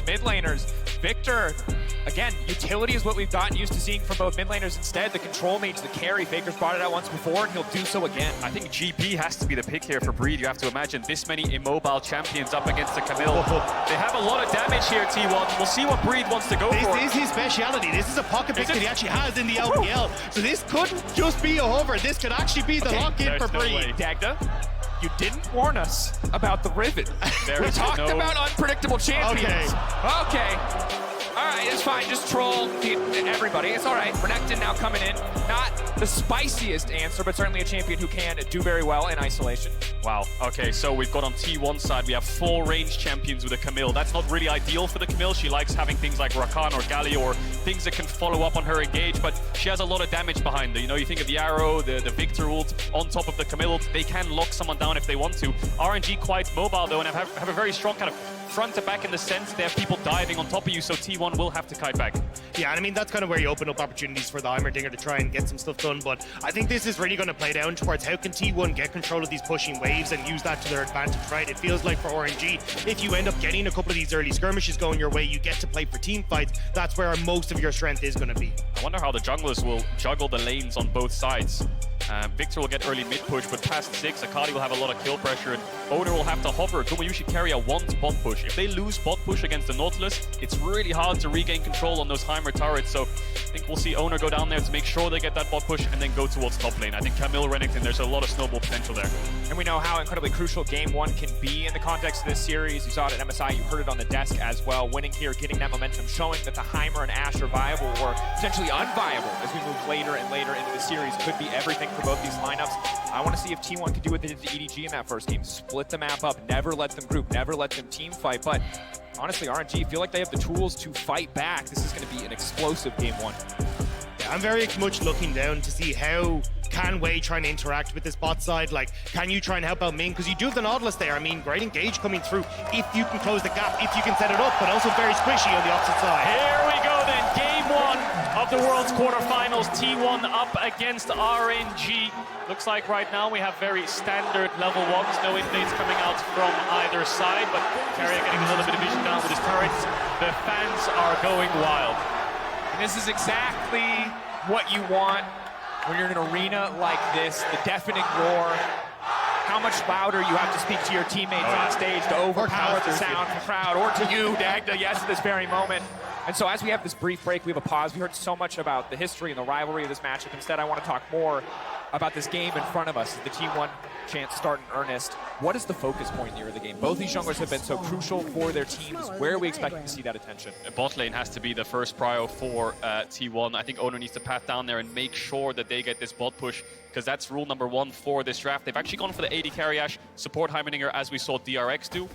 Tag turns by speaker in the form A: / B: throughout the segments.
A: mid laners. Viktor, again, utility is what we've gotten used to seeing from both mid laners. Instead, the control mage, the carry, Faker's brought it out once before, and he'll do so again.
B: I think GP has to be the pick here for Breathe. You have to imagine this many immobile champions up against the Camille. They have a lot of damage here, T1. We'll see what Breathe wants to go for.
C: This is his speciality. This is a pocket pick that he actually has in the LPL. So this couldn't just be a hover. This could actually be the lock-in for Breathe.
A: Dagda, you didn't warn us about the Riven. We talked about unpredictable champions. Okay. All right, it's fine. Just troll everybody. It's all right. Renekton now coming in. Not the spiciest answer, but certainly a champion who can do very well in isolation.
B: Wow. Okay, so we've got on T1 side, we have 4 range champions with a Camille. That's not really ideal for the Camille. She likes having things like Rakan or Gali or things that can follow up on her engage, but she has a lot of damage behind her. You know, you think of the arrow, the Viktor ult on top of the Camille ult. They can lock someone down if they want to. RNG quite mobile though, and have a very strong kind of front to back in the sense they have people diving on top of you, so T1 will have to kite back.
C: Yeah, and I mean, that's kind of where you open up opportunities for the Heimerdinger to try and get some stuff done, but I think this is really going to play down towards how can T1 get control of these pushing waves and use that to their advantage, right? It feels like for RNG, if you end up getting a couple of these early skirmishes going your way, you get to play for team fights. That's where most of your strength is going to be.
B: I wonder how the junglers will juggle the lanes on both sides. Viktor will get early mid push, but past 6, Akali will have a lot of kill pressure, and Oner will have to hover. Gumayusi Keria wants bot push. If they lose bot push against the Nautilus, it's really hard to regain control on those Heimer turrets, so I think we'll see Oner go down there to make sure they get that bot push and then go towards top lane. I think Camille Renekton, there's a lot of snowball potential there.
A: And we know how incredibly crucial Game 1 can be in the context of this series. You saw it at MSI, you heard it on the desk as well. Winning here, getting that momentum, showing that the Heimer and Ashe are viable or potentially unviable as we move later and later into the series. Could be everything for both these lineups. I want to see if T1 can do what they did to EDG in that first game. Split the map up, never let them group, never let them team fight. But honestly, RNG feel like they have the tools to fight back. This is going to be an explosive Game 1.
C: Yeah, I'm very much looking down to see how can Wei try and interact with this bot side. Like, can you try and help out Ming? Because you do have the Nautilus there. I mean, great engage coming through if you can close the gap, if you can set it up, but also very squishy on the opposite side.
B: Here we go then, Game 1 of the World's Quarterfinals. T1 up against RNG. Looks like right now we have very standard level 1s, no invades coming out from either side, but Keria getting a little bit of vision down with his turrets. The fans are going wild.
A: And this is exactly what you want when you're in an arena like this, the deafening roar, how much louder you have to speak to your teammates on stage to overpower the sound from the crowd, or to you, Dagda, yes, at this very moment. And so as we have this brief break, we have a pause. We heard so much about the history and the rivalry of this matchup. Instead, I want to talk more about this game in front of us as the T1 chance start in earnest. What is the focus point here of the game? Both these junglers have been so crucial for their teams. Where are we expecting to see that attention?
B: Bot lane has to be the first prio for T1. I think Oner needs to path down there and make sure that they get this bot push, because that's rule number 1 for this draft. They've actually gone for the AD carry Ashe, support Heimerdinger, as we saw DRX do.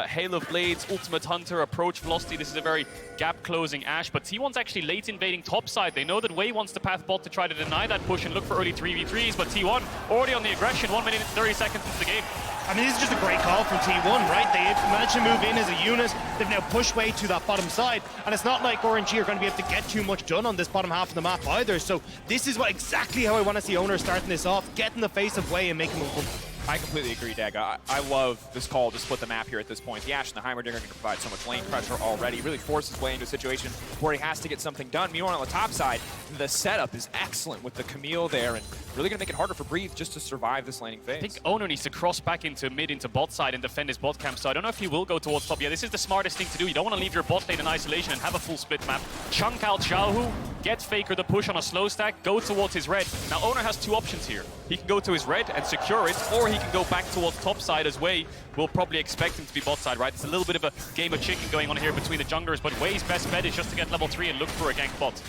B: Hail of Blades, Ultimate Hunter, Approach Velocity. This is a very gap-closing Ashe, but T1's actually late invading top side. They know that Wei wants to path bot to try to deny that push and look for early 3v3s, but T1 already on the aggression, 1 minute and 30 seconds into the game.
C: I mean, this is just a great call from T1, right? They managed to move in as a unit. They've now pushed Wei to that bottom side, and it's not like RNG are going to be able to get too much done on this bottom half of the map either. So this is exactly how I want to see Oner starting this off. Get in the face of Wei and make him uncomfortable.
A: I completely agree, Dagga. I love this call to split the map here at this point. The Ashe and the Heimerdinger are going to provide so much lane pressure already. Really forces Wei into a situation where he has to get something done. Meanwhile, on the top side, the setup is excellent with the Camille there, and really going to make it harder for Breathe just to survive this laning phase.
B: I think Oner needs to cross back into mid, into bot side and defend his bot camp. So I don't know if he will go towards top. Yeah, this is the smartest thing to do. You don't want to leave your bot lane in isolation and have a full split map. Chunk out Xiaohu, get Faker the push on a slow stack, go towards his red. Now Oner has 2 options here. He can go to his red and secure it, or he can go back towards top side as Wei. We'll probably expect him to be bot side, right? It's a little bit of a game of chicken going on here between the junglers, but Wei's best bet is just to get level 3 and look for a gank bot.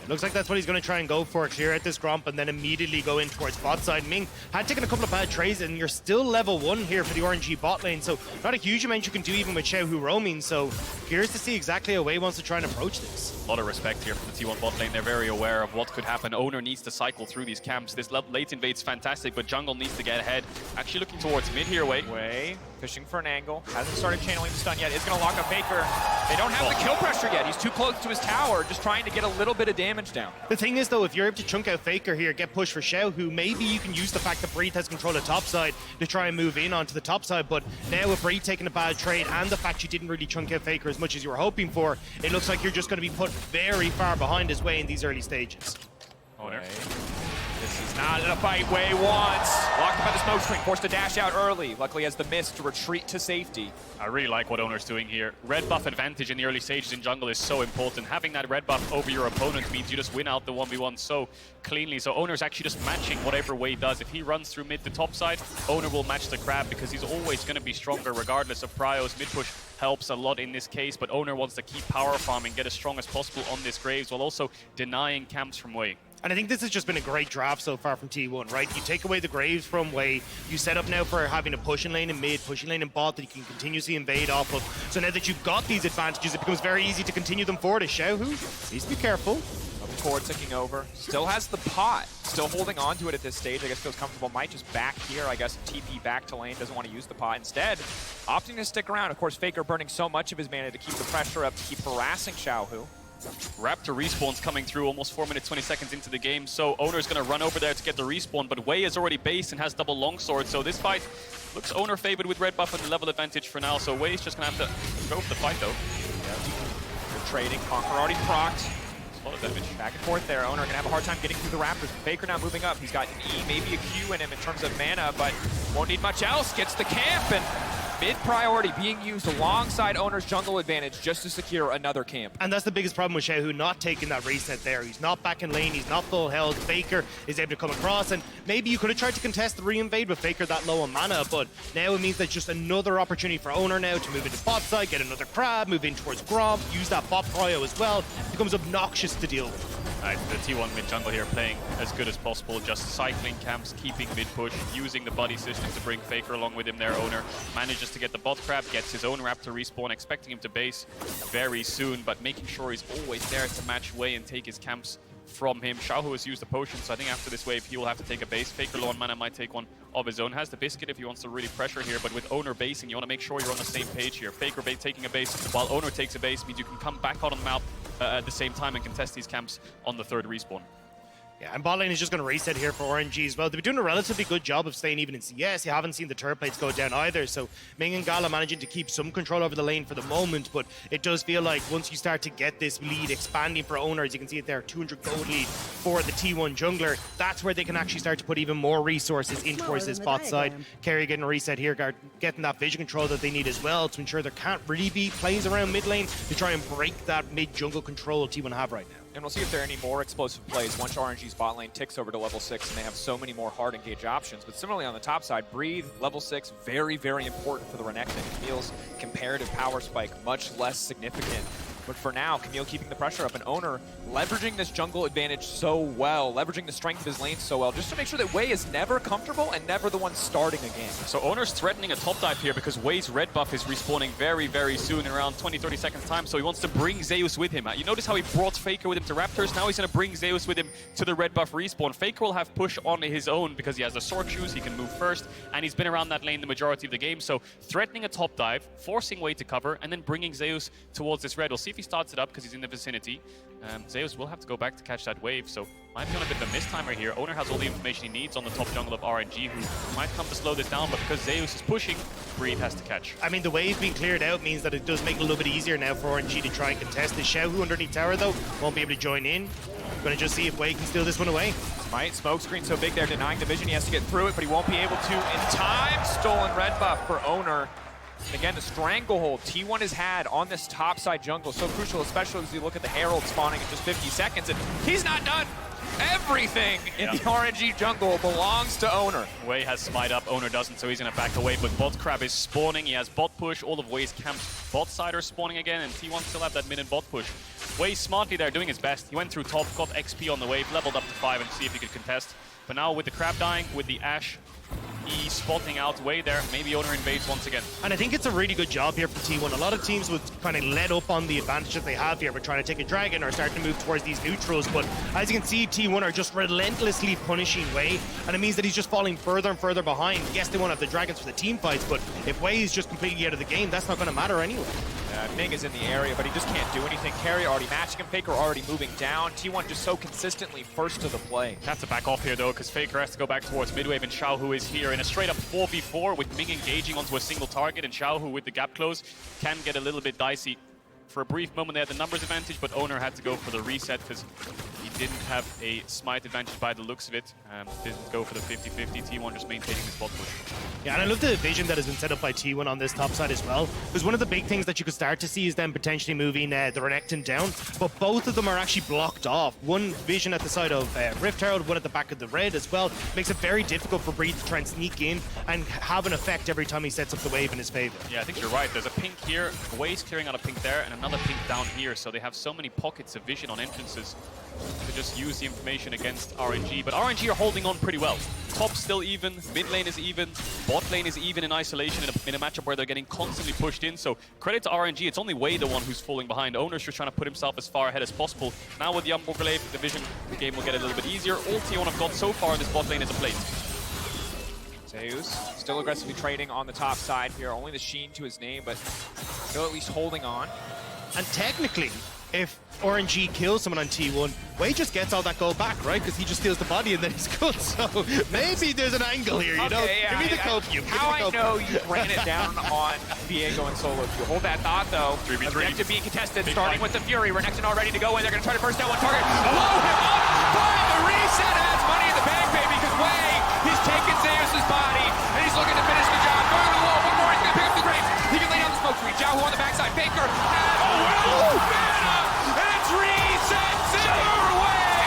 C: Looks like that's what he's going to try and go for, clear out this Gromp and then immediately go in towards bot side. Ming had taken a couple of bad trades and you're still level 1 here for the RNG bot lane, so not a huge amount you can do even with Xiaohu roaming, so curious to see exactly how Wei wants to try and approach this.
B: A lot of respect here from the T1 bot lane. They're very aware of what could happen. Oner needs to cycle through these camps. This late invade's fantastic, but jungle needs to get ahead. Actually looking towards mid here, Wei.
A: Wei fishing for an angle. Hasn't started channeling the stun yet. Is going to lock up Faker. They don't have the kill pressure yet. He's too close to his tower, just trying to get a little bit of damage down.
C: The thing is, though, if you're able to chunk out Faker here, get pushed for Xiaohu, Xiaohu, maybe you can use the fact that Breathe has control of top side to try and move in onto the top side, but now with Breathe taking a bad trade and the fact you didn't really chunk out Faker as much as you were hoping for, it looks like you're just going to be put very far behind his Wei in these early stages.
B: Oner.
A: This is not a fight Wei wants. Locked by the smoke screen, forced to dash out early. Luckily has the miss to retreat to safety.
B: I really like what Oner's doing here. Red buff advantage in the early stages in jungle is so important. Having that red buff over your opponent means you just win out the 1v1 so cleanly. So Oner's actually just matching whatever Wei does. If he runs through mid to top side, Oner will match the crab because he's always going to be stronger regardless of prios. Mid push helps a lot in this case, but Oner wants to keep power farming, get as strong as possible on this Graves while also denying camps from Wei.
C: And I think this has just been a great draft so far from T1, right? You take away the Graves from Wei, you set up now for having a pushing lane in mid, pushing lane in bot that you can continuously invade off of. So now that you've got these advantages, it becomes very easy to continue them forward. As Xiaohu needs to be careful.
A: Forward ticking over. Still has the pot. Still holding on to it at this stage. I guess feels comfortable. Might just back here. I guess TP back to lane. Doesn't want to use the pot. Instead, opting to stick around. Of course, Faker burning so much of his mana to keep the pressure up, to keep harassing Xiaohu.
B: Raptor respawn's coming through almost 4 minutes, 20 seconds into the game, so Oner's going to run over there to get the respawn, but Wei is already based and has double longsword, so this fight looks Oner favored with red buff and the level advantage for now, so Wei's just going to have to go for the fight, though.
A: They're trading. Conquer already procced.
B: A lot of damage.
A: Back and forth there. Oner going to have a hard time getting through the Raptors. Faker now moving up. He's got an E, maybe a Q in him in terms of mana, but won't need much else. Gets the camp, and mid priority being used alongside Oner's jungle advantage just to secure another camp.
C: And that's the biggest problem with Xiaohu, not taking that reset there. He's not back in lane, he's not full health. Faker is able to come across, and maybe you could have tried to contest the re-invade with Faker that low on mana, but now it means that's just another opportunity for Oner now to move into bot side, get another crab, move in towards Gromp, use that bot prio as well. It becomes obnoxious to deal with.
B: Right, the T1 mid jungle here playing as good as possible, just cycling camps, keeping mid push, using the buddy system to bring Faker along with him there. Oner manages to get the bot crab, gets his own Raptor respawn, expecting him to base very soon, but making sure he's always there to match Wei and take his camps from him. Xiaohu has used the potion, so I think after this wave he will have to take a base. Faker low on mana might take one of his own. Has the biscuit if he wants to really pressure here, but with Oner basing, you want to make sure you're on the same page here. Faker taking a base while Oner takes a base means you can come back out on the map at the same time and contest these camps on the third respawn.
C: Yeah, and bot lane is just going to reset here for RNG as well. They've been doing a relatively good job of staying even in CS. You haven't seen the turret plates go down either, so Ming and GALA managing to keep some control over the lane for the moment, but it does feel like once you start to get this lead expanding for Oner, as you can see it there, 200 gold lead for the T1 jungler, that's where they can actually start to put even more resources in towards this bot side. Keria getting a reset here, getting that vision control that they need as well to ensure there can't really be plays around mid lane to try and break that mid jungle control T1 have right now.
A: And we'll see if there are any more explosive plays once RNG's bot lane ticks over to level 6 and they have so many more hard engage options. But similarly on the top side, Breathe, level 6, very, very important for the Renekton. Camille's comparative power spike, much less significant. But for now, Camille keeping the pressure up, and Oner leveraging this jungle advantage so well, leveraging the strength of his lane so well, just to make sure that Wei is never comfortable and never the one starting a game.
B: So Oner's threatening a top dive here because Wei's red buff is respawning very, very soon in around 20-30 seconds time, so he wants to bring Zeus with him. You notice how he brought Faker with him to Raptors? Now he's going to bring Zeus with him to the red buff respawn. Faker will have push on his own because he has the sword shoes, he can move first, and he's been around that lane the majority of the game, so threatening a top dive, forcing Wei to cover, and then bringing Zeus towards this red. We'll see if he starts it up because he's in the vicinity. Zeus will have to go back to catch that wave, so might be on a bit of a mistimer here. Oner has all the information he needs on the top jungle of RNG, who might come to slow this down, but because Zeus is pushing, Breathe has to catch.
C: I mean, the wave being cleared out means that it does make it a little bit easier now for RNG to try and contest this. Xiaohu underneath tower, though, won't be able to join in. Going to just see if Wei can steal this one away.
A: Might smoke screen so big there, denying the vision. He has to get through it, but he won't be able to in time. Stolen red buff for Oner. Again, the stranglehold T1 has had on this top side jungle, so crucial, especially as you look at the Herald spawning in just 50 seconds, and he's not done. Everything in the RNG jungle belongs to Oner.
B: Wei has smite up, Oner doesn't, so he's going to back away, but bot crab is spawning. He has bot push, all of Wei's camps bot side are spawning again, and T1 still have that mid and bot push. Wei smartly there, doing his best. He went through top, got XP on the wave, leveled up to 5 and see if he could contest. But now with the crab dying, with the Ashe, he's spotting out Wei there. Maybe Oner invades once again.
C: And I think it's a really good job here for T1. A lot of teams would kind of let up on the advantage that they have here. We're trying to take a dragon or starting to move towards these neutrals. But as you can see, T1 are just relentlessly punishing Wei. And it means that he's just falling further and further behind. Yes, they won't have the dragons for the team fights, but if Wei is just completely out of the game, that's not going to matter anyway.
A: Ming is in the area, but he just can't do anything. Keria already matching him, Faker already moving down. T1 just so consistently first to the play.
B: Have to back off here though, because Faker has to go back towards mid wave, and Xiaohu is here in a straight up 4v4 with Ming engaging onto a single target, and Xiaohu with the gap close can get a little bit dicey. For a brief moment they had the numbers advantage, but Oner had to go for the reset because he didn't have a smite advantage by the looks of it. Didn't go for the 50-50. T1 just maintaining his bot push.
C: Yeah, and I love the vision that has been set up by T1 on this top side as well. Because one of the big things that you could start to see is them potentially moving the Renekton down, but both of them are actually blocked off. One vision at the side of Rift Herald, one at the back of the red as well. Makes it very difficult for Breathe to try and sneak in and have an effect every time he sets up the wave in his favor.
B: Yeah, I think you're right. There's a pink here, Wei's clearing out a pink there, and another pink down here, so they have so many pockets of vision on entrances to just use the information against RNG. But RNG are holding on pretty well. Top still even, mid lane is even, bot lane is even in isolation in a matchup where they're getting constantly pushed in. So credit to RNG, it's only Wei the one who's falling behind. Oner's just trying to put himself as far ahead as possible. Now with the Unbroken division, the game will get a little bit easier. All T1 have got so far in this bot lane is a plate.
A: Zeus still aggressively trading on the top side here. Only the sheen to his name, but still at least holding on.
C: And technically, if RNG kills someone on T1, Wei just gets all that gold back, right? Because he just steals the body and then he's good. So maybe there's an angle here, you know?
A: Yeah,
C: Give me the cope, you.
A: How I know you ran it down on Viego and solo queue. Hold that thought, though.
B: 3v3.
A: Objective being contested, starting with the Fury. Renekton all ready to go in. They're going to try to burst down one target. Blow him up! But the reset has money in the bank, baby, because Wei, he's taken Zeus' body, and he's looking to finish the job. Going to the wall. One more, he's going to pick up the grapes. He can lay down the smoke screen. Xiaohu on the backside. Faker has mana, and it's reset Silver Wei,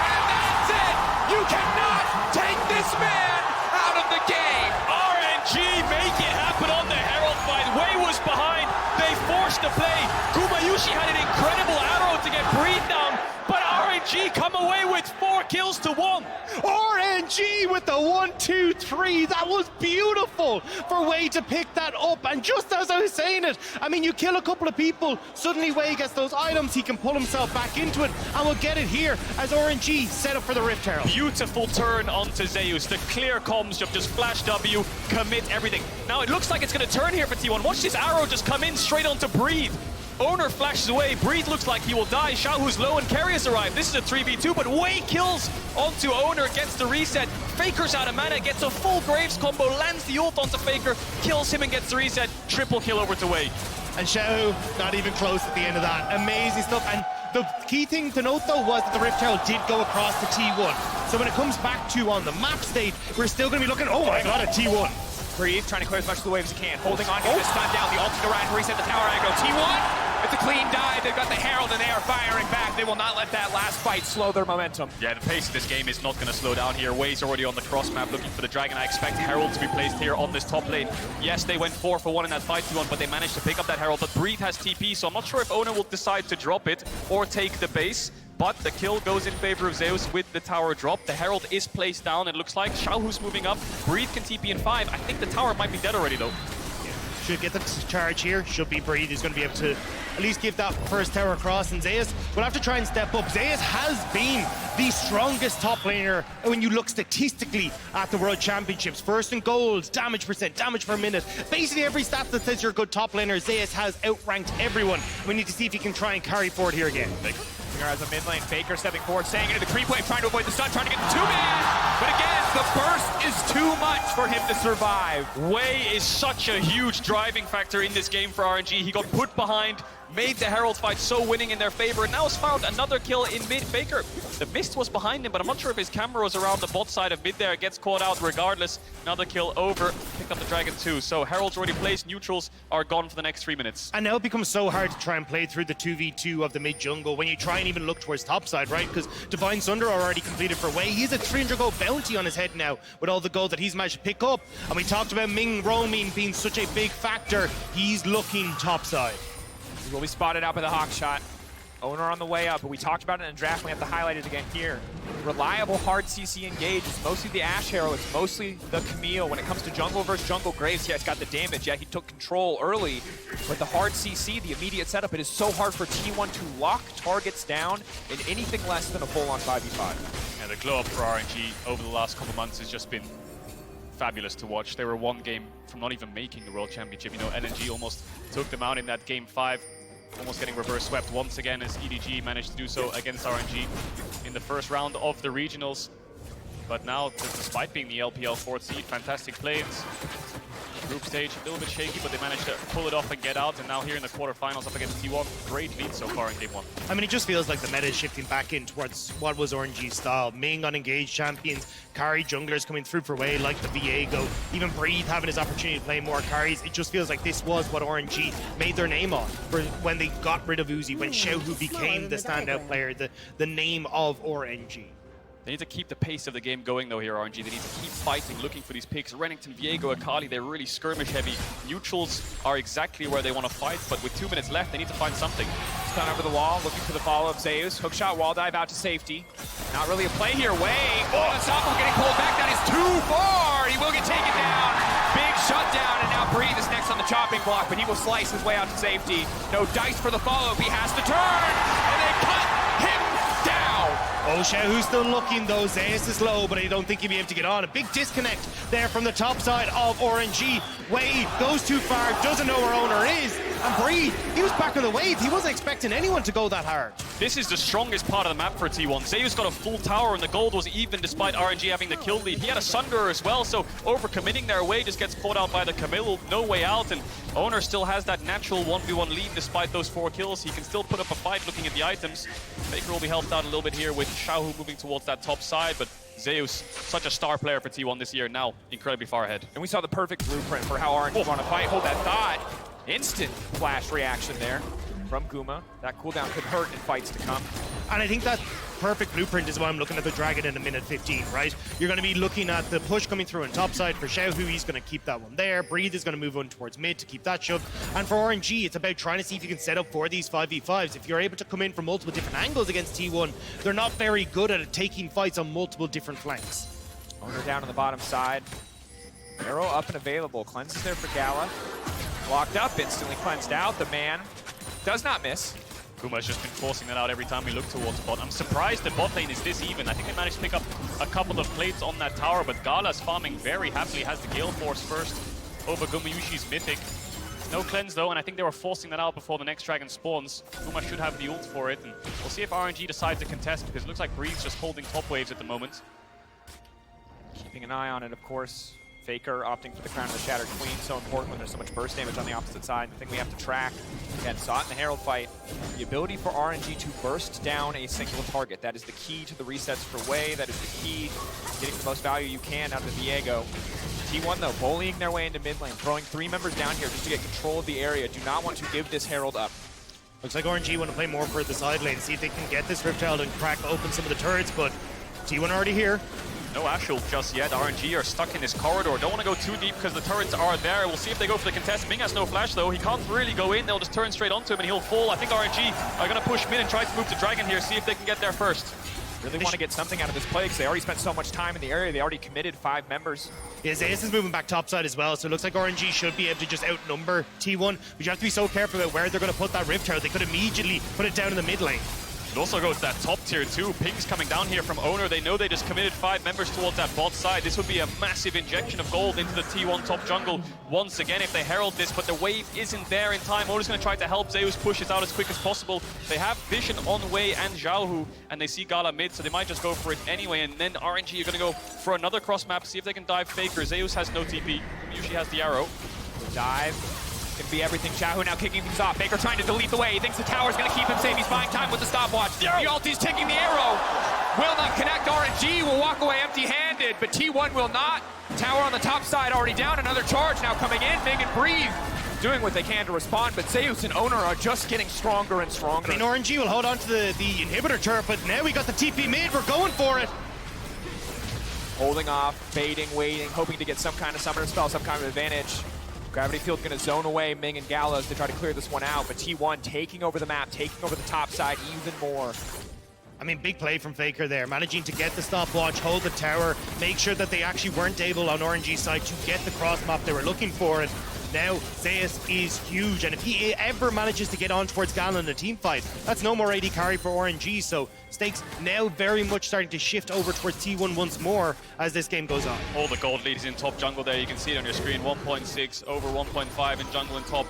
A: and that's it. You cannot take this man out of the game.
B: RNG make it happen on the Herald fight. Wei was behind. They forced the play. Gumayusi had an incredible arrow to get Breathe down, but RNG come away with 4 kills to 1.
C: RNG with the 1-2-3. That was beautiful for Wei to pick that up. And just as I was saying it, I mean, you kill a couple of people, suddenly Wei gets those items, he can pull himself back into it, and we'll get it here as RNG set up for the Rift Herald.
B: Beautiful turn onto Zeus. The clear comms just flash W, commit everything. Now it looks like it's going to turn here for T1. Watch this arrow just come in straight onto Breathe. Oner flashes away. Breathe looks like he will die. Xiaohu's low and Keria's arrived. This is a 3v2, but Wei kills onto Oner, gets the reset. Faker's out of mana, gets a full Graves combo, lands the ult onto Faker, kills him and gets the reset. Triple kill over to Wei.
C: And Xiaohu not even close at the end of that. Amazing stuff. And the key thing to note, though, was that the Rift Herald did go across to T1. So when it comes back to on the map state, we're still going to be looking, oh my god, at T1.
A: Breathe, trying to clear as much of the wave as he can. Holding on, get this stun down. The ultimate around to reset the tower aggro. T1, it's a clean dive. They've got the Herald and they are firing back. They will not let that last fight slow their momentum.
B: Yeah, the pace of this game is not going to slow down here. Wei's already on the cross map looking for the dragon. I expect Herald to be placed here on this top lane. Yes, they went 4 for 1 in that 5v1, but they managed to pick up that Herald. But Breathe has TP, so I'm not sure if Oner will decide to drop it or take the base. But the kill goes in favor of Zeus with the tower drop. The Herald is placed down, it looks like. Xiaohu's moving up. Breathe can TP in 5. I think the tower might be dead already, though.
C: Should get the charge here. Should be Breathe. He's going to be able to at least give that first tower across. And Zeus will have to try and step up. Zeus has been the strongest top laner when you look statistically at the World Championships. First in gold, damage percent, damage per minute. Basically every stat that says you're a good top laner, Zeus has outranked everyone. We need to see if he can try and carry forward here again.
A: As a mid lane, Faker stepping forward, staying into the creep wave, trying to avoid the stun, trying to get the 2-man. But again, the burst is too much for him to survive.
B: Wei is such a huge driving factor in this game for RNG. He got put behind, made the Herald fight so winning in their favor, and now has found another kill in mid. Faker, the mist was behind him, but I'm not sure if his camera was around the bot side of mid there. Gets caught out regardless. Another kill over, picked up the dragon too. So Herald's already placed, neutrals are gone for the next 3 minutes.
C: And now it becomes so hard to try and play through the 2v2 of the mid jungle when you try and even look towards topside, right? Because Divine Sunder already completed for Wei. He's a 300 gold bounty on his head now with all the gold that he's managed to pick up. And we talked about Ming roaming being such a big factor. He's looking topside.
A: He will be spotted out by the Hawk shot. Oner on the way up, but we talked about it in draft. We have to highlight it again here. Reliable hard CC engage. It's mostly the Ashe Herald. It's mostly the Camille. When it comes to jungle versus jungle Graves, yeah, it's got the damage. Yeah, he took control early. But the hard CC, the immediate setup, it is so hard for T1 to lock targets down in anything less than a full-on 5v5.
B: Yeah, the glow up for RNG over the last couple months has just been fabulous to watch. They were one game from not even making the World Championship. You know, LNG almost took them out in that game 5, almost getting reverse swept once again as EDG managed to do so against RNG in the first round of the regionals. But now, despite being the LPL 4th seed, fantastic plays. Group stage, a little bit shaky, but they managed to pull it off and get out. And now here in the quarterfinals up against T1, great lead so far in game 1.
C: I mean, it just feels like the meta is shifting back in towards what was RNG's style. Ming on engaged champions, carry junglers coming through for Wei like the Viego, even Breathe having his opportunity to play more carries. It just feels like this was what RNG made their name on for when they got rid of Uzi, when Xiaohu became the standout player, the name of RNG.
B: They need to keep the pace of the game going though here, RNG. They need to keep fighting, looking for these picks. Renekton, Viego, Akali, they're really skirmish heavy. Neutrals are exactly where they want to fight, but with 2 minutes left, they need to find something.
A: Stun over the wall, looking for the follow of Zeus. Hookshot, wall dive out to safety. Not really a play here. Wei, unstoppable, getting pulled back. That is too far. He will get taken down. Big shutdown, and now Breathe is next on the chopping block, but he will slice his way out to safety. No dice for the follow. He has to turn, and they cut him down.
C: Oh, Xiaohu's still looking though. Zeus is low, but I don't think he'll be able to get on. A big disconnect there from the top side of RNG. Wei goes too far, doesn't know where Oner is. And Breathe, he was back on the wave. He wasn't expecting anyone to go that hard.
B: This is the strongest part of the map for T1. Zeus got a full tower and the gold was even despite RNG having the kill lead. He had a Sunderer as well, so overcommitting their way just gets caught out by the Camille. No way out, and Oner still has that natural 1v1 lead despite those 4 kills. He can still put up a fight looking at the items. Faker will be helped out a little bit here with Xiaohu moving towards that top side, but Zeus, such a star player for T1 this year, now incredibly far ahead.
A: And we saw the perfect blueprint for how RNG want to fight. Hold that thought. Instant flash reaction there from Guma. That cooldown could hurt in fights to come.
C: And I think that perfect blueprint is why I'm looking at the Dragon in a minute 15, right? You're going to be looking at the push coming through on top side for Xiaohu. He's going to keep that one there. Breathe is going to move on towards mid to keep that shoved. And for RNG, it's about trying to see if you can set up for these 5v5s. If you're able to come in from multiple different angles against T1, they're not very good at taking fights on multiple different flanks.
A: Oner down on the bottom side. Arrow up and available. Cleanses there for Gala. Blocked up, instantly cleansed out. The man does not miss.
B: Guma's just been forcing that out every time we look towards bot. I'm surprised the bot lane is this even. I think they managed to pick up a couple of plates on that tower, but Gala's farming very happily, has the Gale Force first over Gumayusi's Mythic. No cleanse though, and I think they were forcing that out before the next dragon spawns. Guma should have the ult for it, and we'll see if RNG decides to contest, because it looks like Breeze's just holding top waves at the moment.
A: Keeping an eye on it, of course. Faker opting for the Crown of the Shattered Queen, so important when there's so much burst damage on the opposite side. The thing we have to track, again, saw it in the Herald fight, the ability for RNG to burst down a single target. That is the key to the resets for Wei. That is the key to getting the most value you can out of the Viego. T1 though, bullying their way into mid lane, throwing 3 members down here just to get control of the area. Do not want to give this Herald up.
C: Looks like RNG want to play more for the side lane, see if they can get this Rift Herald and crack open some of the turrets, but T1 already here.
B: No Ashe ult just yet. RNG are stuck in this corridor. Don't want to go too deep because the turrets are there. We'll see if they go for the contest. Ming has no flash though. He can't really go in. They'll just turn straight onto him and he'll fall. I think RNG are going to push mid and try to move to Dragon here, see if they can get there first.
A: Really want to get something out of this play because they already spent so much time in the area. They already committed 5 members.
C: Yeah, Zeus is moving back topside as well, so it looks like RNG should be able to just outnumber T1, but you have to be so careful about where they're going to put that Rift Herald. They could immediately put it down in the mid lane.
B: It also goes to that top tier too. Ping's coming down here from Oner. They know they just committed 5 members towards that bot side. This would be a massive injection of gold into the T1 top jungle once again if they herald this, but the wave isn't there in time. Oner's going to try to help Zeus push it out as quick as possible. They have vision on Wei and Xiaohu, and they see Gala mid, so they might just go for it anyway. And then RNG are going to go for another cross map, see if they can dive Faker. Zeus has no TP, usually has the arrow.
A: Dive. Can be everything. Xiaohu now kicking things off. Baker trying to delete the way. He thinks the tower's going to keep him safe. He's buying time with the stopwatch. The ulti's taking the arrow. Will not connect. RNG will walk away empty-handed, but T1 will not. Tower on the top side already down. Another charge now coming in. Ming and Breathe doing what they can to respond, but Zeus and Oner are just getting stronger and stronger.
C: I mean, RNG will hold on to the inhibitor turret, but now we got the TP mid. We're going for it.
A: Holding off, baiting, waiting, hoping to get some kind of summoner spell, some kind of advantage. Gravity Field going to zone away Ming and Gala as they try to clear this one out, but T1 taking over the map, taking over the top side even more.
C: I mean, big play from Faker there, managing to get the stopwatch, hold the tower, make sure that they actually weren't able on RNG's side to get the cross map they were looking for. And Now, Zeus is huge, and if he ever manages to get on towards Gala in a team fight, that's no more AD carry for RNG, so stakes now very much starting to shift over towards T1 once more as this game goes on.
B: All the gold leads in top jungle there, you can see it on your screen, 1.6 over 1.5 in jungle and top.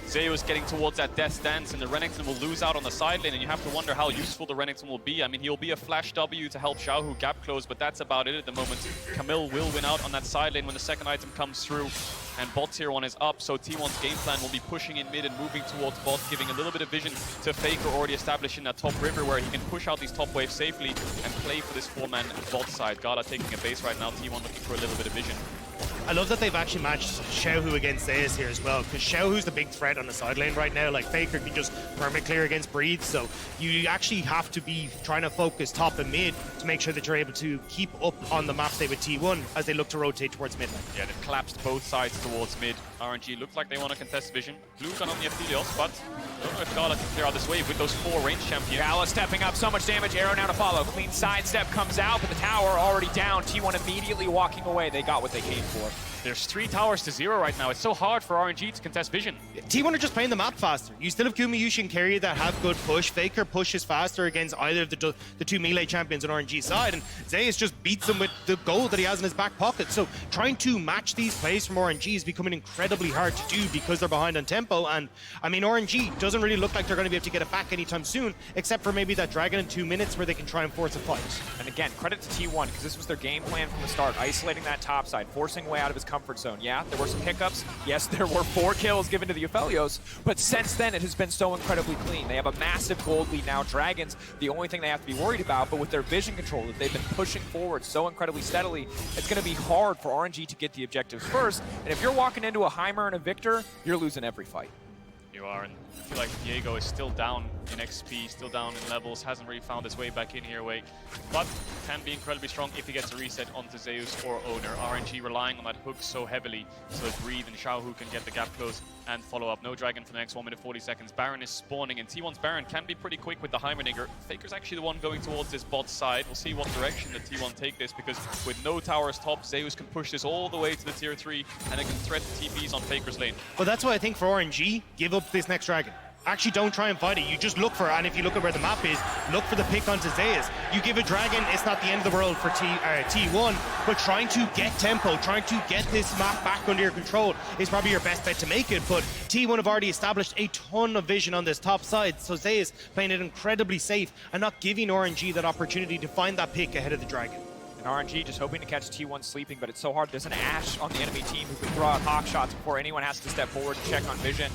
B: Zeus getting towards that death dance, and the Renekton will lose out on the side lane, and you have to wonder how useful the Renekton will be. I mean, he'll be a flash W to help Xiaohu gap close, but that's about it at the moment. Camille will win out on that side lane when the second item comes through, and bot tier 1 is up, so T1's game plan will be pushing in mid and moving towards bot, giving a little bit of vision to Faker, already established in that top river where he can push out these top waves safely and play for this 4-man bot side. Gala taking a base right now, T1 looking for a little bit of vision.
C: I love that they've actually matched Xiaohu against Zeus here as well, because Xiaohu's the big threat on the side lane right now. Like, Faker can just permit clear against Breathe, so you actually have to be trying to focus top and mid to make sure that you're able to keep up on the map, say, with T1 as they look to rotate towards mid lane.
B: Yeah, they've collapsed both sides towards mid. RNG look like they want to contest vision. Blue gun on the Aphelios, but I don't know if Gala can clear out this wave with those 4 range champions.
A: Gala stepping up, so much damage, arrow now to follow. Clean sidestep comes out, but the tower already down. T1 immediately walking away. They got what they came for.
B: There's 3 towers to 0 right now. It's so hard for RNG to contest vision.
C: T1 are just playing the map faster. You still have Gumayusi and Keria that have good push. Faker pushes faster against either of the 2 melee champions on RNG side, and Zeus just beats them with the gold that he has in his back pocket. So trying to match these plays from RNG is becoming incredibly hard to do because they're behind on tempo. And I mean, RNG doesn't really look like they're going to be able to get it back anytime soon, except for maybe that dragon in 2 minutes where they can try and force a fight.
A: And again, credit to T1 because this was their game plan from the start, isolating that top side, forcing Wei out of his comfort zone. Yeah, there were some hiccups. Yes, there were 4 kills given to the Aphelios, but since then it has been so incredibly clean. They have a massive gold lead now. Dragons, the only thing they have to be worried about, but with their vision control that they've been pushing forward so incredibly steadily, it's going to be hard for RNG to get the objectives first. And if you're walking into a Heimer and a Viktor, you're losing every fight.
B: You are, and I feel like Viego is still down in XP, still down in levels, hasn't really found his way back in here, Wei. But can be incredibly strong if he gets a reset onto Zeus or Oner. RNG relying on that hook so heavily so that Breathe and Xiaohu can get the gap close and follow up. No dragon for the next 1 minute 40 seconds. Baron is spawning, and T1's Baron can be pretty quick with the Heimerdinger. Faker's actually the one going towards this bot side. We'll see what direction the T1 take this, because with no towers top, Zeus can push this all the way to the tier 3, and it can threaten TPs on Faker's lane.
C: Well, that's why I think for RNG, give up this next dragon. Actually, don't try and fight it. You just look for, and if you look at where the map is, look for the pick onto Zeus. You give a dragon, it's not the end of the world for T1, but trying to get tempo, trying to get this map back under your control is probably your best bet to make it. But T1 have already established a ton of vision on this top side, so Zeus playing it incredibly safe and not giving RNG that opportunity to find that pick ahead of the dragon.
A: And RNG just hoping to catch T1 sleeping, but it's so hard. There's an Ashe on the enemy team who can throw out hawk shots before anyone has to step forward and check on vision.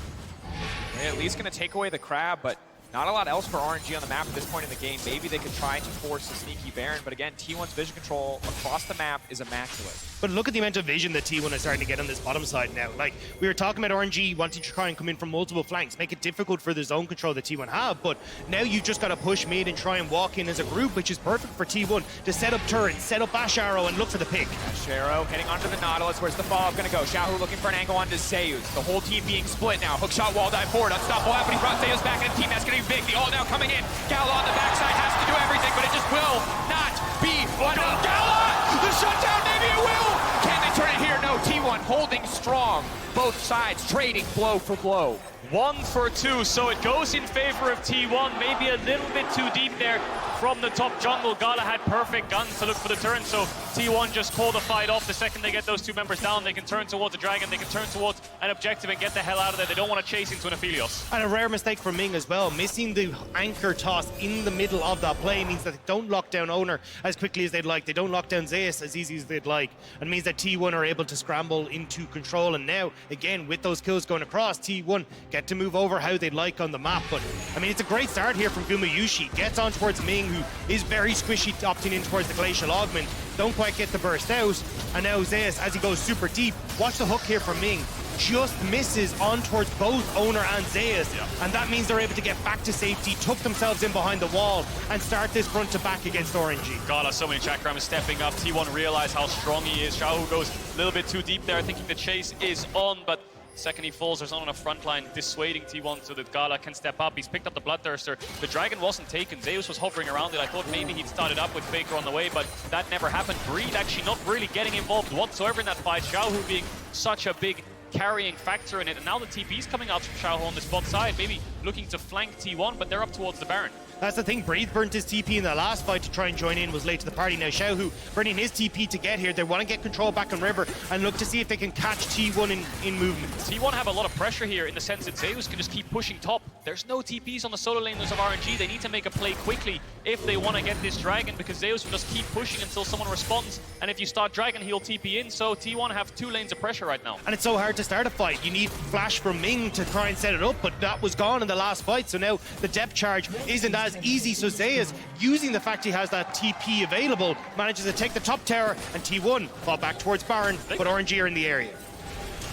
A: They're at least going to take away the crab, but not a lot else for RNG on the map at this point in the game. Maybe they could try to force a sneaky Baron, but again, T1's vision control across the map is immaculate.
C: But look at the amount of vision that T1 is starting to get on this bottom side now. Like, we were talking about RNG wanting to try and come in from multiple flanks, make it difficult for the zone control that T1 have, but now you just got to push mid and try and walk in as a group, which is perfect for T1 to set up turrets, set up Ashe Arrow, and look for the pick.
A: Ashe Arrow heading onto the Nautilus. Where's the follow-up going to go? Xiaohu looking for an angle onto Zeus. The whole team being split now. Hookshot, wall dive forward. Unstoppable happening. Brought Zeus back in the team. That's going to be big. The ult now coming in. Gala on the backside has to do everything, but it just will not be enough. Gala! The shutdown, maybe it will! Can they turn it here? No, T1 holding strong. Both sides trading blow for blow.
B: 1 for 2, so it goes in favor of T1. Maybe a little bit too deep there from the top jungle. Gala had perfect guns to look for the turn, so T1 just called the fight off. The second they get those 2 members down, they can turn towards a dragon, they can turn towards an objective and get the hell out of there. They don't want to chase into an Aphelios.
C: And a rare mistake from Ming as well. Missing the anchor toss in the middle of that play means that they don't lock down Oner as quickly as they'd like. They don't lock down Zeus as easy as they'd like. And means that T1 are able to scramble into control. And now, again, with those kills going across, T1 get to move over how they'd like on the map. But, I mean, it's a great start here from Gumayusi. Gets on towards Ming, who is very squishy, opting in towards the Glacial Augment. Don't quite get the burst out. And now Zeus, as he goes super deep, watch the hook here from Ming. Just misses on towards both Oner and Zeus, and that means they're able to get back to safety, tuck themselves in behind the wall, and start this front to back against RNG.
B: Gala, so many chakrams stepping up. T1 realize how strong he is. Xiaohu goes a little bit too deep there, thinking the chase is on, but second he falls, there's someone on a front line dissuading T1 so that Gala can step up. He's picked up the Bloodthirster. The dragon wasn't taken. Zeus was hovering around it. I thought maybe he'd started up with Faker on the way, but that never happened. Breathe actually not really getting involved whatsoever in that fight. Xiaohu being such a big carrying factor in it. And now the TP's coming out from Xiaohu on this bot side, maybe looking to flank T1, but they're up towards the Baron.
C: That's the thing, Breathe burnt his TP in the last fight to try and join in, was late to the party. Now Xiaohu burning his TP to get here. They want to get control back on River and look to see if they can catch T1 in movement.
B: T1 have a lot of pressure here in the sense that Zeus can just keep pushing top. There's no TPs on the solo laners of RNG. They need to make a play quickly if they want to get this dragon, because Zeus will just keep pushing until someone responds. And if you start dragon, he'll TP in. So T1 have 2 lanes of pressure right now.
C: And it's so hard to start a fight. You need flash from Ming to try and set it up, but that was gone in the last fight. So now the depth charge isn't as easy. So Zeus, using the fact he has that TP available, manages to take the top tower, and T1 fall back towards Baron, but RNG are in the area.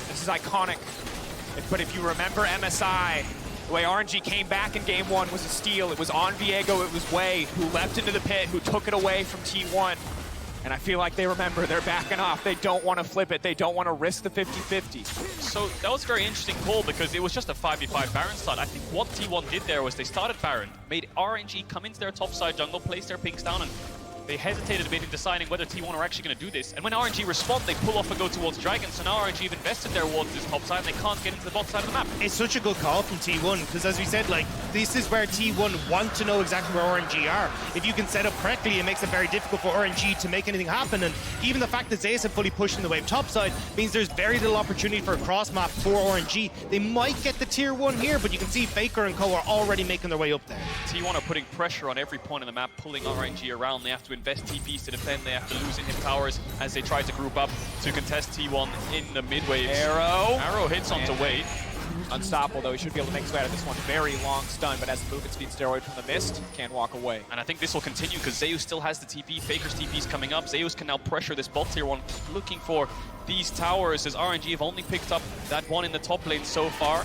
A: This is iconic. But if you remember MSI, the way RNG came back in game 1 was a steal. It was on Viego, it was Wei who leapt into the pit, who took it away from T1. And I feel like they remember, they're backing off. They don't want to flip it. They don't want to risk the 50-50.
B: So that was a very interesting call because it was just a 5v5 Baron start. I think what T1 did there was they started Baron, made RNG come into their top side jungle, place their pinks down, and they hesitated a bit in deciding whether T1 are actually going to do this. And when RNG respond, they pull off and go towards Dragon. So now RNG have invested their wards this top side and they can't get into the bot side of the map.
C: It's such a good call from T1 because, as we said, like, this is where T1 want to know exactly where RNG are. If you can set up correctly, it makes it very difficult for RNG to make anything happen. And even the fact that Zeus have fully pushed in the wave top side means there's very little opportunity for a cross map for RNG. They might get the tier 1 here, but you can see Viktor and co are already making their way up there.
B: T1 are putting pressure on every point in the map, pulling RNG around. They have to invest TPs to defend. They have to lose in hit towers as they try to group up to contest T1 in the mid waves. Arrow hits onto Wei.
A: Unstoppable though, he should be able to make his way out of this one. Very long stun, but as the movement speed steroid from the mist, can walk away.
B: And I think this will continue because Zeus still has the TP. Faker's TP is coming up. Zeus can now pressure this bot tier 1, looking for these towers as RNG have only picked up that one in the top lane so far.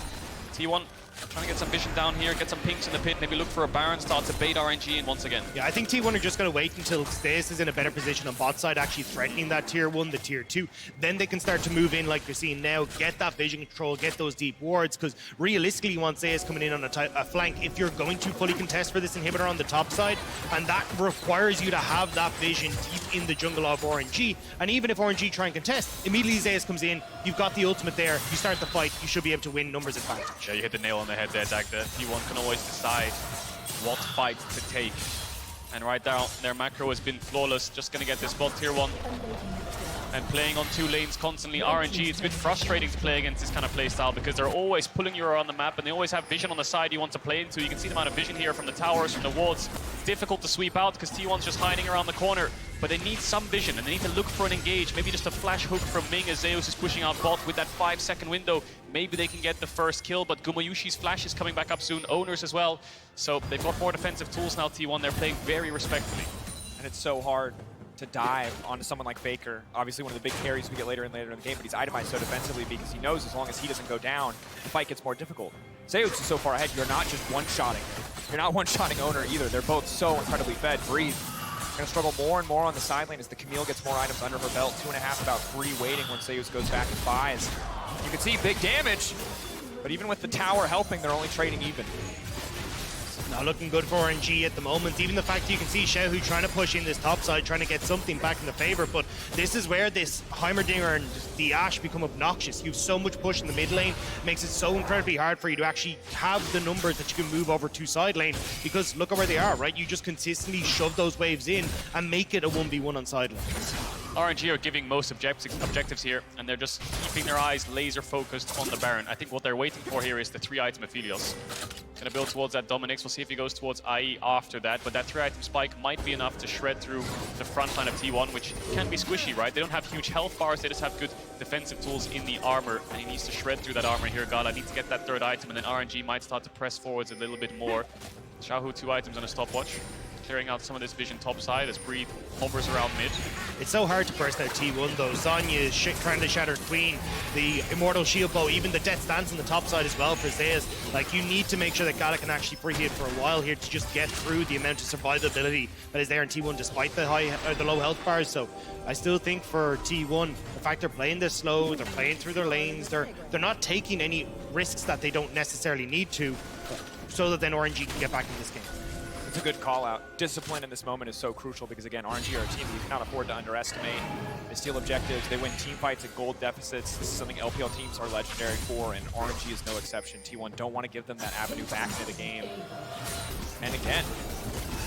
B: T1 trying to get some vision down here, get some pinks in the pit, maybe look for a Baron start to bait RNG in once again.
C: Yeah, I think T1 are just going to wait until Zeus is in a better position on bot side, actually threatening that tier 1, the tier 2. Then they can start to move in like you're seeing now, get that vision control, get those deep wards, because realistically you want Zeus coming in on a flank if you're going to fully contest for this inhibitor on the top side, and that requires you to have that vision deep in the jungle of RNG. And even if RNG try and contest, immediately Zeus comes in, you've got the ultimate there, you start the fight, you should be able to win numbers advantage.
B: Yeah, you hit the nail on the head there, Dagda. T1 can always decide what fight to take. And right now, their macro has been flawless. Just going to get this bot tier 1. And playing on 2 lanes constantly. RNG, it's a bit frustrating to play against this kind of playstyle because they're always pulling you around the map and they always have vision on the side you want to play into. You can see the amount of vision here from the towers, from the wards. It's difficult to sweep out because T1's just hiding around the corner. But they need some vision and they need to look for an engage. Maybe just a flash hook from Ming as Zeus is pushing out bot with that 5-second window. Maybe they can get the first kill, but Gumayusi's flash is coming back up soon. Oner's as well. So they've got more defensive tools now, T1. They're playing very respectfully.
A: And it's so hard to dive onto someone like Viktor. Obviously one of the big carries we get later in the game, but he's itemized so defensively because he knows as long as he doesn't go down, the fight gets more difficult. Zeus is so far ahead, you're not just one-shotting. You're not one-shotting Oner either. They're both so incredibly fed. Breathe gonna struggle more and more on the side lane as the Camille gets more items under her belt. 2.5, about 3 waiting when Zeus goes back and buys. You can see big damage, but even with the tower helping, they're only trading even.
C: Not looking good for RNG at the moment. Even the fact you can see Xiaohu trying to push in this top side, trying to get something back in the favor, but this is where this Heimerdinger and the Ashe become obnoxious. You have so much push in the mid lane, it makes it so incredibly hard for you to actually have the numbers that you can move over to side lane, because look at where they are, right? You just consistently shove those waves in and make it a 1v1 on side lanes.
B: RNG are giving most objectives here, and they're just keeping their eyes laser focused on the Baron. I think what they're waiting for here is the 3-item Aphelios. Gonna build towards that Dominix. We'll see if he goes towards IE after that, but that 3-item spike might be enough to shred through the front line of T1, which can be squishy, right? They don't have huge health bars, they just have good defensive tools in the armor, and he needs to shred through that armor here. Gala needs to get that 3rd item, and then RNG might start to press forwards a little bit more. Xiaohu 2 items on a stopwatch, clearing out some of this vision top side as Breathe hovers around mid.
C: It's so hard to burst out T1 though. Zanya is trying to shatter Queen, the Immortal Shield Bow, even the Death Stance on the top side as well for Zeus. Like, you need to make sure that Gala can actually preheat for a while here to just get through the amount of survivability that is there in T1 despite the the low health bars. So I still think for T1, the fact they're playing this slow, they're playing through their lanes, they're not taking any risks that they don't necessarily need to, so that then RNG can get back in this game.
A: It's a good call out. Discipline in this moment is so crucial because, again, RNG are a team that you cannot afford to underestimate. They steal objectives, they win team fights at gold deficits. This is something LPL teams are legendary for, and RNG is no exception. T1 don't want to give them that avenue back into the game. And again,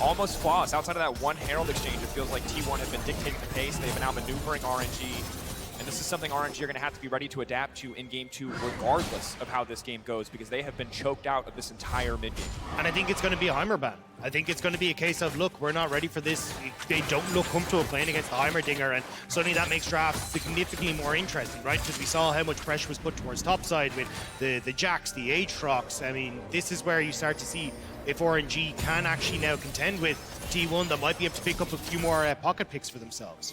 A: almost flawless. Outside of that one Herald exchange, it feels like T1 has been dictating the pace. They've been outmaneuvering RNG. And this is something RNG are going to have to be ready to adapt to in Game 2 regardless of how this game goes, because they have been choked out of this entire mid-game.
C: And I think it's going to be a Heimer ban. I think it's going to be a case of, look, we're not ready for this. They don't look comfortable playing against the Heimerdinger, and suddenly that makes drafts significantly more interesting, right? Because we saw how much pressure was put towards topside with the Jax, the Aatrox. I mean, this is where you start to see if RNG can actually now contend with T1 that might be able to pick up a few more pocket picks for themselves.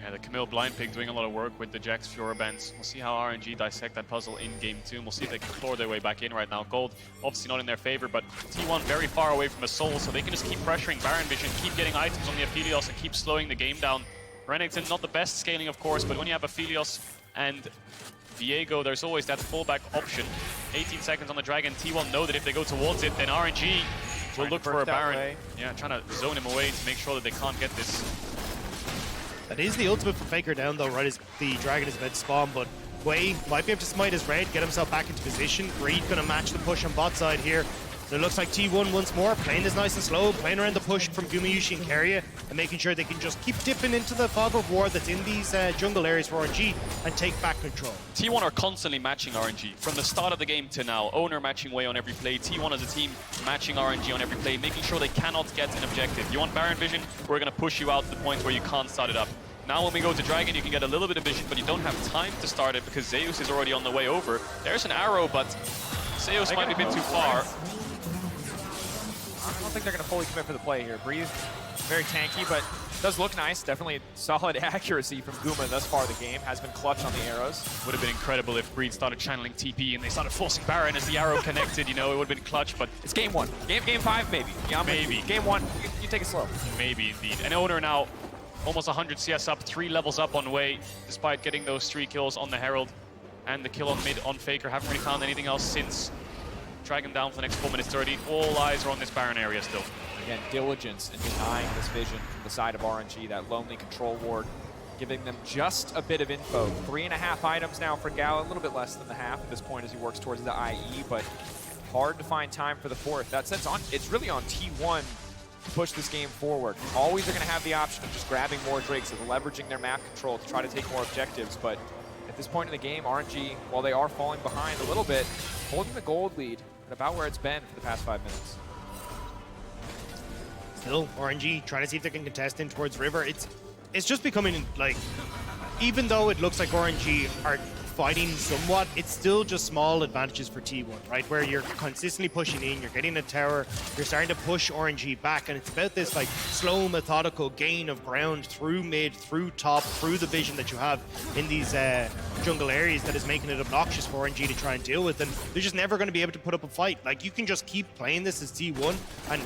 B: Yeah, the Camille blind pick doing a lot of work with the Jax Fiora bands. We'll see how RNG dissect that puzzle in Game 2, and we'll see if they can claw their way back in right now. Gold, obviously not in their favor, but T1 very far away from a soul, so they can just keep pressuring Baron Vision, keep getting items on the Aphelios, and keep slowing the game down. Renekton, not the best scaling, of course, but when you have Aphelios and Viego, there's always that fallback option. 18 seconds on the Dragon. T1 know that if they go towards it, then RNG will look for a Baron. Yeah, trying to zone him away to make sure that they can't get this.
C: That is the ultimate for Faker down though, right, as the Dragon is about to spawn, but Wei might be able to smite his red, get himself back into position. Breathe gonna match the push on bot side here. So it looks like T1 once more, playing this nice and slow, playing around the push from Gumayusi and Keria, and making sure they can just keep dipping into the fog of war that's in these jungle areas for RNG and take back control.
B: T1 are constantly matching RNG. From the start of the game to now, Oner matching Wei on every play, T1 as a team matching RNG on every play, making sure they cannot get an objective. You want Baron Vision, we're going to push you out to the point where you can't start it up. Now when we go to Dragon, you can get a little bit of vision, but you don't have time to start it because Zeus is already on the way over. There's an arrow, but Zeus might be a bit too far.
A: I don't think they're going to fully commit for the play here. Breathe, very tanky, but does look nice. Definitely solid accuracy from Guma thus far. The game has been clutch on the arrows.
B: Would have been incredible if Breathe started channeling TP and they started forcing Baron as the arrow connected. You know, it would have been clutch, but
A: it's game 1. Game 5, maybe. Yeah,
B: maybe.
A: Game 1, you take it slow.
B: Maybe, indeed. And Oner now almost 100 CS up, 3 levels up on Wei, despite getting those 3 kills on the Herald and the kill on mid on Faker. Haven't really found anything else since. Drag him down for the next 4 minutes 30. All eyes are on this Baron area still.
A: Again, diligence in denying this vision from the side of RNG, that lonely control ward, giving them just a bit of info. 3.5 items now for Gala, a little bit less than the half at this point as he works towards the IE, but hard to find time for the 4th. That says it's really on T1 to push this game forward. Always are going to have the option of just grabbing more Drakes, of leveraging their map control to try to take more objectives, but at this point in the game, RNG, while they are falling behind a little bit, holding the gold lead at about where it's been for the past 5 minutes.
C: Still, RNG trying to see if they can contest in towards River. It's just becoming like, even though it looks like RNG are fighting somewhat, it's still just small advantages for T1, right? Where you're consistently pushing in, you're getting a tower, you're starting to push RNG back, and it's about this like slow, methodical gain of ground through mid, through top, through the vision that you have in these jungle areas that is making it obnoxious for RNG to try and deal with, and they're just never going to be able to put up a fight. Like, you can just keep playing this as T1 and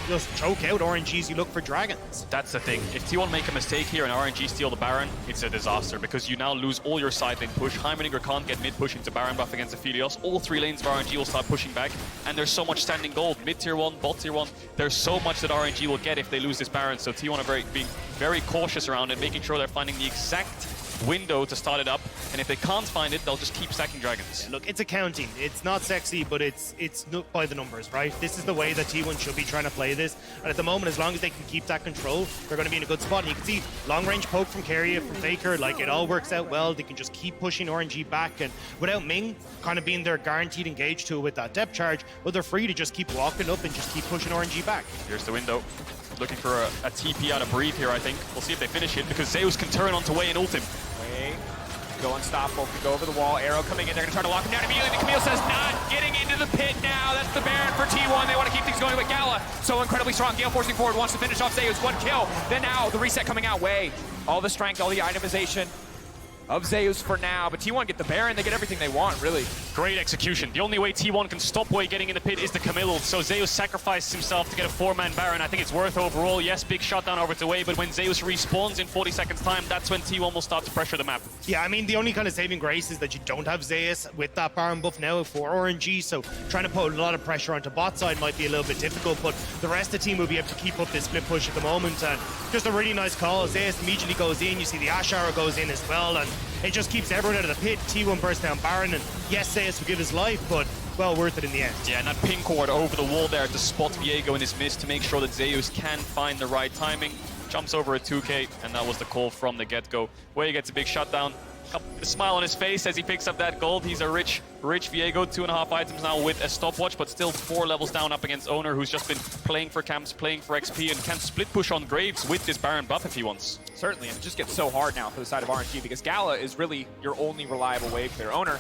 C: just choke out RNG as you look for dragons.
B: That's the thing. If T1 make a mistake here and RNG steal the Baron, it's a disaster because you now lose all your side lane push. Heimerdinger can't get mid push into Baron buff against Aphelios. All 3 lanes of RNG will start pushing back, and there's so much standing gold. Mid tier 1, bot tier 1, there's so much that RNG will get if they lose this Baron, so T1 are being very cautious around it, making sure they're finding the exact window to start it up, and if they can't find it, they'll just keep stacking dragons.
C: Yeah, look, it's accounting. It's not sexy, but it's by the numbers, right? This is the way that T1 should be trying to play this, and at the moment, as long as they can keep that control, they're going to be in a good spot. And you can see long-range poke from Keria, from Faker, like, it all works out well. They can just keep pushing RNG back, and without Ming kind of being their guaranteed engage tool with that depth charge, well, they're free to just keep walking up and just keep pushing RNG back.
B: Here's the window. Looking for a TP out of Breathe here, I think. We'll see if they finish it, because Zeus can turn onto Wei and ult him.
A: Wei, go unstoppable, can go over the wall. Arrow coming in, they're going to try to lock him down immediately. Camille says not getting into the pit now. That's the Baron for T1. They want to keep things going with Gala. So incredibly strong. Gale forcing forward, wants to finish off Zeus. 1 kill. Then now the reset coming out. Wei, all the strength, all the itemization. of Zeus for now, but T1 get the Baron, they get everything they want, really.
B: Great execution. The only way T1 can stop Wei getting in the pit is the Camille, so Zeus sacrificed himself to get a 4-man Baron. I think it's worth overall. Yes, big shutdown over to Wei, but when Zeus respawns in 40 seconds time, that's when T1 will start to pressure the map.
C: Yeah, I mean, the only kind of saving grace is that you don't have Zeus with that Baron buff now for RNG, so trying to put a lot of pressure onto bot side might be a little bit difficult, but the rest of the team will be able to keep up this split push at the moment, and just a really nice call. Zeus immediately goes in, you see the Ashe arrow goes in as well, and it just keeps everyone out of the pit. T1 bursts down Baron, and yes, Zeus will give his life, but well worth it in the end.
B: Yeah, and that ping cord over the wall there to spot Viego in his miss to make sure that Zeus can find the right timing. Jumps over a 2K, and that was the call from the get-go. Wei gets a big shutdown. A smile on his face as he picks up that gold. He's a rich Viego. 2.5 items now with a stopwatch, but still 4 levels down up against Oner, who's just been playing for camps, playing for XP, and can split push on Graves with this Baron buff if he wants.
A: Certainly, and it just gets so hard now for the side of RNG because Gala is really your only reliable wave clear. Oner,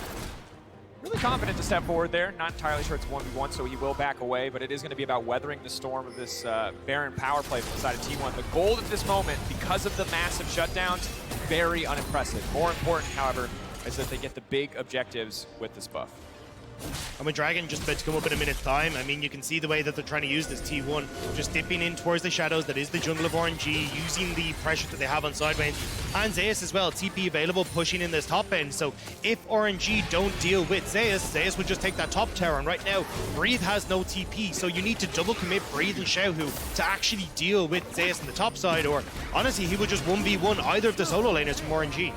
A: really confident to step forward there. Not entirely sure it's 1v1, so he will back away, but it is going to be about weathering the storm of this Baron power play from the side of T1. The gold at this moment, because of the massive shutdowns, very unimpressive. More important, however, is that they get the big objectives with this buff.
C: And with Dragon just about to come up in a minute's time, I mean, you can see the way that they're trying to use this T1, just dipping in towards the shadows. That is the jungle of RNG, using the pressure that they have on side lanes. And Zeus as well, TP available, pushing in this top end. So if RNG don't deal with Zeus, Zeus would just take that top tower. And right now, Breathe has no TP, so you need to double commit Breathe and Xiaohu to actually deal with Zeus on the top side, or honestly, he would just 1v1 either of the solo laners from RNG.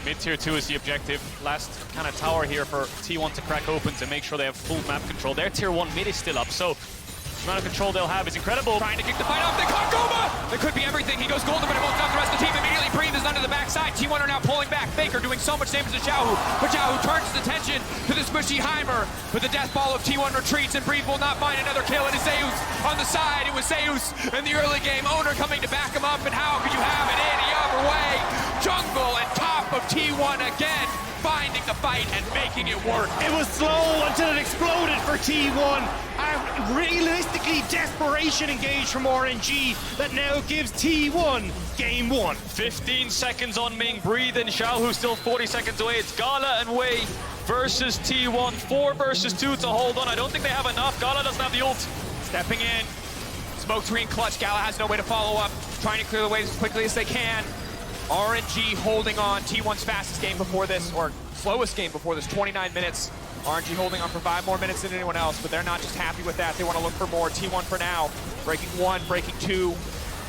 B: Mid-tier 2 is the objective. Last kind of tower here for T1 to crack open to make sure they have full map control. Their tier 1 mid is still up, so the amount of control they'll have is incredible.
A: Trying to kick the fight off, they caught Goma! There could be everything, he goes golden, but it won't stop the rest of the team. Immediately Breathe is under the backside. T1 are now pulling back. Faker doing so much damage to Xiaohu, but Xiaohu turns his attention to the squishy Heimer. But the death ball of T1 retreats, and Breathe will not find another kill. It is Zeus on the side. It was Zeus in the early game. Oner coming to back him up, and how could you have it any other way? Jungle and top of T1 again, finding the fight and making it work.
C: It was slow until it exploded for T1. And realistically, desperation engaged from RNG that now gives T1 game 1.
B: 15 seconds on Ming. Breathe and Xiaohu still 40 seconds away. It's Gala and Wei versus T1. 4 versus 2 to hold on. I don't think they have enough. Gala doesn't have the ult.
A: Stepping in, smoke screen clutch. Gala has no way to follow up, trying to clear the waves as quickly as they can. RNG holding on. T1's fastest game before this, or slowest game before this, 29 minutes. RNG holding on for 5 more minutes than anyone else, but they're not just happy with that. They want to look for more. T1 for now, breaking 1, breaking 2.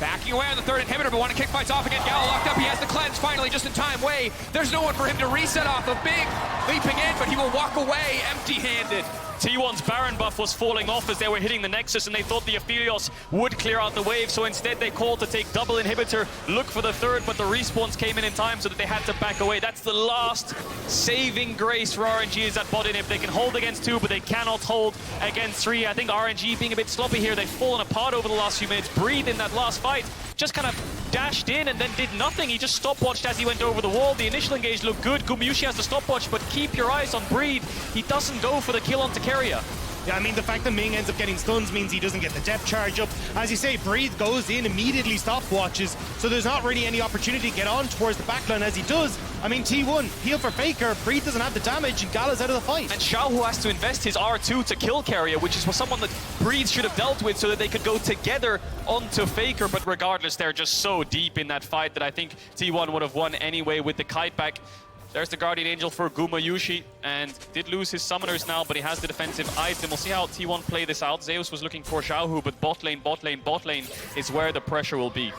A: Backing away on the 3rd inhibitor, but want to kick fights off again. Gala locked up, he has the cleanse finally just in time. Wei, there's no one for him to reset off of. Big leaping in, but he will walk away empty-handed.
B: T1's Baron buff was falling off as they were hitting the Nexus, and they thought the Aphelios would clear out the wave, so instead they called to take double inhibitor, look for the 3rd, but the respawns came in time so that they had to back away. That's the last saving grace for RNG is that bot inhib. They can hold against 2, but they cannot hold against 3. I think RNG being a bit sloppy here. They've fallen apart over the last few minutes. Breathe in that last fight just kind of dashed in and then did nothing. He just stopwatched as he went over the wall. The initial engage looked good. Gumayusi has the stopwatch, but keep your eyes on Breathe. He doesn't go for the kill onto Keria.
C: Yeah, I mean, the fact that Ming ends up getting stuns means he doesn't get the depth charge up. As you say, Breathe goes in, immediately stopwatches, so there's not really any opportunity to get on towards the backline as he does. I mean, T1, heal for Faker, Breathe doesn't have the damage, and Gala's out of the fight.
B: And Xiaohu has to invest his R2 to kill Keria, which is someone that Breathe should have dealt with so that they could go together onto Faker, but regardless, they're just so deep in that fight that I think T1 would have won anyway with the kite back. There's the Guardian Angel for Gumayusi, and did lose his summoners now, but he has the defensive item. We'll see how T1 play this out. Zeus was looking for Xiaohu, but bot lane is where the pressure will be.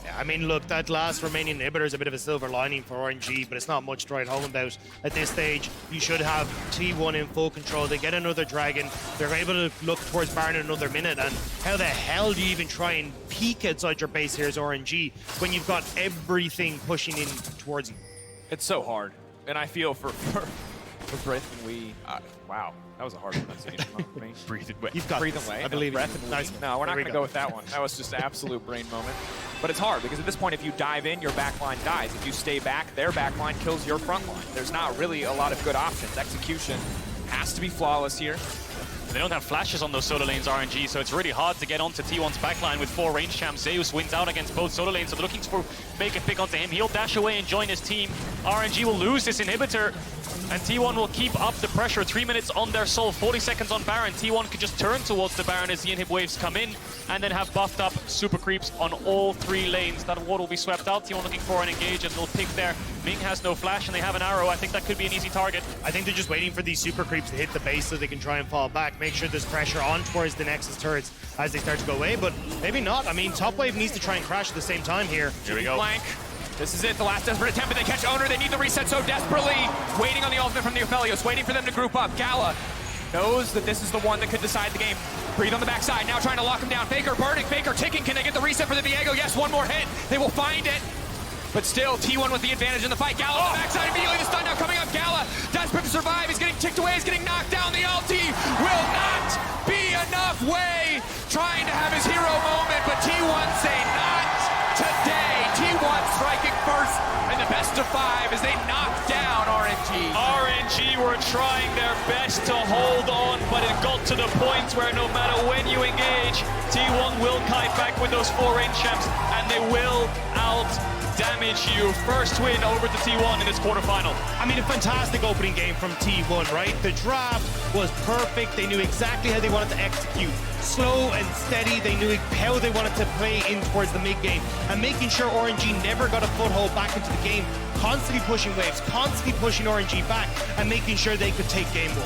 C: Yeah, I mean, look, that last remaining inhibitor is a bit of a silver lining for RNG, but it's not much to write home about at this stage. You should have T1 in full control. They get another dragon. They're able to look towards Baron in another minute, and how the hell do you even try and peek outside your base here as RNG when you've got everything pushing in towards you?
A: It's so hard, and I feel for Breath and Wei. Wow, that was a hard pronunciation for me.
B: Breathe away.
C: You've got
A: Breathe
C: this.
A: away.
C: I believe
A: Breath and Wei.
C: nice.
A: No, we're not
C: There
A: going
C: we
A: to go with that one. That was just an absolute brain moment. But it's hard because at this point, if you dive in, your backline dies. If you stay back, their backline kills your front line. There's not really a lot of good options. Execution has to be flawless here.
B: They don't have flashes on those solo lanes, RNG, so it's really hard to get onto T1's backline with 4 range champs. Zeus wins out against both solo lanes, so they're looking to make a pick onto him. He'll dash away and join his team. RNG will lose this inhibitor, and T1 will keep up the pressure. 3 minutes on their soul, 40 seconds on Baron. T1 could just turn towards the Baron as the inhib waves come in, and then have buffed up super creeps on all 3 lanes. That ward will be swept out. T1 looking for an engage, and they'll pick there. Ming has no flash, and they have an arrow. I think that could be an easy target.
C: I think they're just waiting for these super creeps to hit the base so they can try and fall back, make sure there's pressure on towards the Nexus turrets as they start to go away, but maybe not. I mean, top wave needs to try and crash at the same time here.
B: Here we go.
A: Flank. This is it, the last desperate attempt, but they catch Oner. They need the reset so desperately. Waiting on the ultimate from the Aphelios, waiting for them to group up. Gala knows that this is the one that could decide the game. Breathe on the backside, now trying to lock him down. Faker burning, Faker ticking. Can they get the reset for the Viego? Yes, one more hit. They will find it. But still, T1 with the advantage in the fight. Gala on the backside, immediately the stun now coming up. Gala, desperate to survive. He's getting ticked away, he's getting knocked down. The ulti will not be enough. Wei trying to have his hero moment, but T1 say not today. T1 striking first in the best of 5 as they knock down RNG.
B: RNG were trying their best to hold on, but it got to the point where no matter when you engage, T1 will kite back with those 4 range champs, and they will out-damage you. First win over to T1 in this quarterfinal.
C: I mean, a fantastic opening game from T1, right? The draft was perfect. They knew exactly how they wanted to execute. Slow and steady. They knew how they wanted to play in towards the mid-game, and making sure RNG never got a foothold back into the game, constantly pushing waves, constantly pushing RNG back, and making sure they could take game 1.